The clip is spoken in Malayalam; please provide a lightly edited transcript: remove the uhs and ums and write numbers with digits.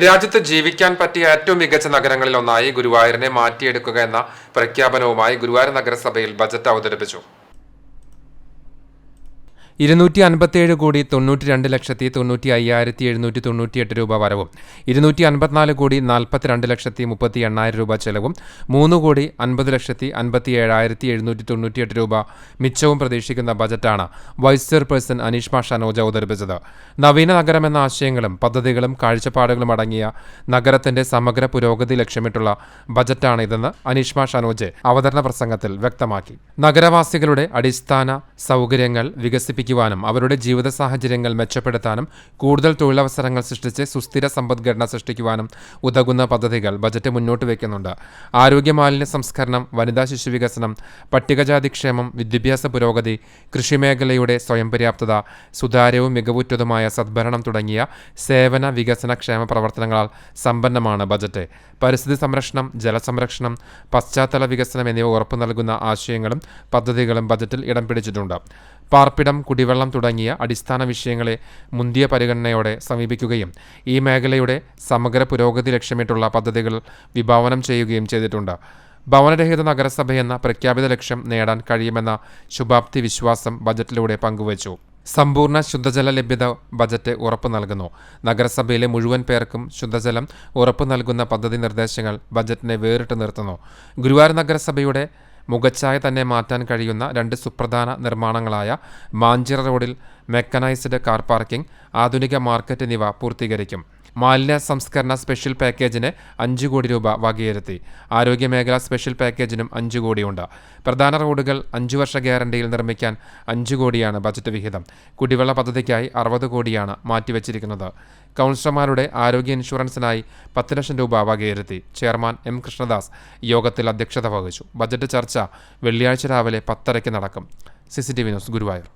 രാജ്യത്ത് ജീവിക്കാൻ പറ്റിയ ഏറ്റവും മികച്ച നഗരങ്ങളിൽ ഒന്നായി ഗുരുവായൂരിനെ മാറ്റിയെടുക്കുക എന്ന പ്രഖ്യാപനവുമായി ഗുരുവായൂർ നഗരസഭയിൽ ബജറ്റ് അവതരിപ്പിച്ചു. 257 കോടി 92,92,598 രൂപ വരവും 254 കോടി 42,38,000 രൂപ ചെലവും 3 കോടി 50,57,798 രൂപ മിച്ചവും പ്രതീക്ഷിക്കുന്ന ബജറ്റാണ് വൈസ് ചെയർപേഴ്സൺ അനീഷ്മ ഷനോജ് അവതരിപ്പിച്ചത്. നവീന നഗരമെന്ന ആശയങ്ങളും പദ്ധതികളും കാഴ്ചപ്പാടുകളും അടങ്ങിയ നഗരത്തിന്റെ സമഗ്ര പുരോഗതി ലക്ഷ്യമിട്ടുള്ള ബജറ്റാണ് ഇതെന്ന് അനീഷ്മ ഷനോജ് അവതരണ പ്രസംഗത്തിൽ വ്യക്തമാക്കി. നഗരവാസികളുടെ അടിസ്ഥാന സൗകര്യങ്ങൾ വികസിപ്പിക്കാനും അവരുടെ ജീവിത സാഹചര്യങ്ങൾ മെച്ചപ്പെടുത്താനും കൂടുതൽ തൊഴിലവസരങ്ങൾ സൃഷ്ടിച്ച് സുസ്ഥിര സമ്പദ്ഘടന സൃഷ്ടിക്കുവാനും ഉതകുന്ന പദ്ധതികൾ ബജറ്റ് മുന്നോട്ട് വയ്ക്കുന്നുണ്ട്. ആരോഗ്യ മാലിന്യ സംസ്കരണം, വനിതാ ശിശു വികസനം, പട്ടികജാതി ക്ഷേമം, വിദ്യാഭ്യാസ പുരോഗതി, കൃഷിമേഖലയുടെ സ്വയം പര്യാപ്തത, സുതാര്യവും മികവുറ്റതുമായ സദ്ഭരണം തുടങ്ങിയ സേവന വികസന ക്ഷേമ പ്രവർത്തനങ്ങളാൽ സമ്പന്നമാണ് ബജറ്റ്. പരിസ്ഥിതി സംരക്ഷണം, ജലസംരക്ഷണം, പശ്ചാത്തല വികസനം എന്നിവ ഉറപ്പു നൽകുന്ന ആശയങ്ങളും പദ്ധതികളും ബജറ്റിൽ ഇടം പിടിച്ചിട്ടുണ്ട്. പാർപ്പിടം, കുടിവെള്ളം തുടങ്ങിയ അടിസ്ഥാന വിഷയങ്ങളെ മുന്തിയ പരിഗണനയോടെ സമീപിക്കുകയും ഈ മേഖലയുടെ സമഗ്ര പുരോഗതി ലക്ഷ്യമിട്ടുള്ള പദ്ധതികൾ വിഭാവനം ചെയ്യുകയും ചെയ്തിട്ടുണ്ട്. ഭവനരഹിത നഗരസഭയെന്ന പ്രഖ്യാപിത ലക്ഷ്യം നേടാൻ കഴിയുമെന്ന ശുഭാപ്തി വിശ്വാസം ബജറ്റിലൂടെ പങ്കുവച്ചു. സമ്പൂർണ്ണ ശുദ്ധജല ലഭ്യത ബജറ്റ് ഉറപ്പു നൽകുന്നു. നഗരസഭയിലെ മുഴുവൻ പേർക്കും ശുദ്ധജലം ഉറപ്പു നൽകുന്ന പദ്ധതി നിർദ്ദേശങ്ങൾ ബജറ്റിനെ വേറിട്ട് നിർത്തുന്നു. ഗുരുവായൂർ നഗരസഭയുടെ മുഖച്ഛായ തന്നെ മാറ്റാൻ കഴിയുന്ന 2 സുപ്രധാന നിർമ്മാണങ്ങളായ മാഞ്ചിറ റോഡിൽ മെക്കനൈസ്ഡ് കാർ പാർക്കിംഗ്, ആധുനിക മാർക്കറ്റ് എന്നിവ പൂർത്തീകരിക്കും. മാലിന്യ സംസ്കരണ സ്പെഷ്യൽ പാക്കേജിന് 5 കോടി രൂപ വകയിരുത്തി. ആരോഗ്യമേഖല സ്പെഷ്യൽ പാക്കേജിനും 5 കോടിയുണ്ട്. പ്രധാന റോഡുകൾ 5 വർഷ ഗ്യാരണ്ടിയിൽ നിർമ്മിക്കാൻ 5 കോടിയാണ് ബജറ്റ് വിഹിതം. കുടിവെള്ള പദ്ധതിക്കായി 60 കോടിയാണ് മാറ്റിവെച്ചിരിക്കുന്നത്. കൗൺസിലർമാരുടെ ആരോഗ്യ ഇൻഷുറൻസിനായി 10 ലക്ഷം രൂപ വകയിരുത്തി. ചെയർമാൻ എം കൃഷ്ണദാസ് യോഗത്തിൽ അധ്യക്ഷത വഹിച്ചു. ബജറ്റ് ചർച്ച വെള്ളിയാഴ്ച രാവിലെ 10:30 നടക്കും. CCTV news, Guruvayur.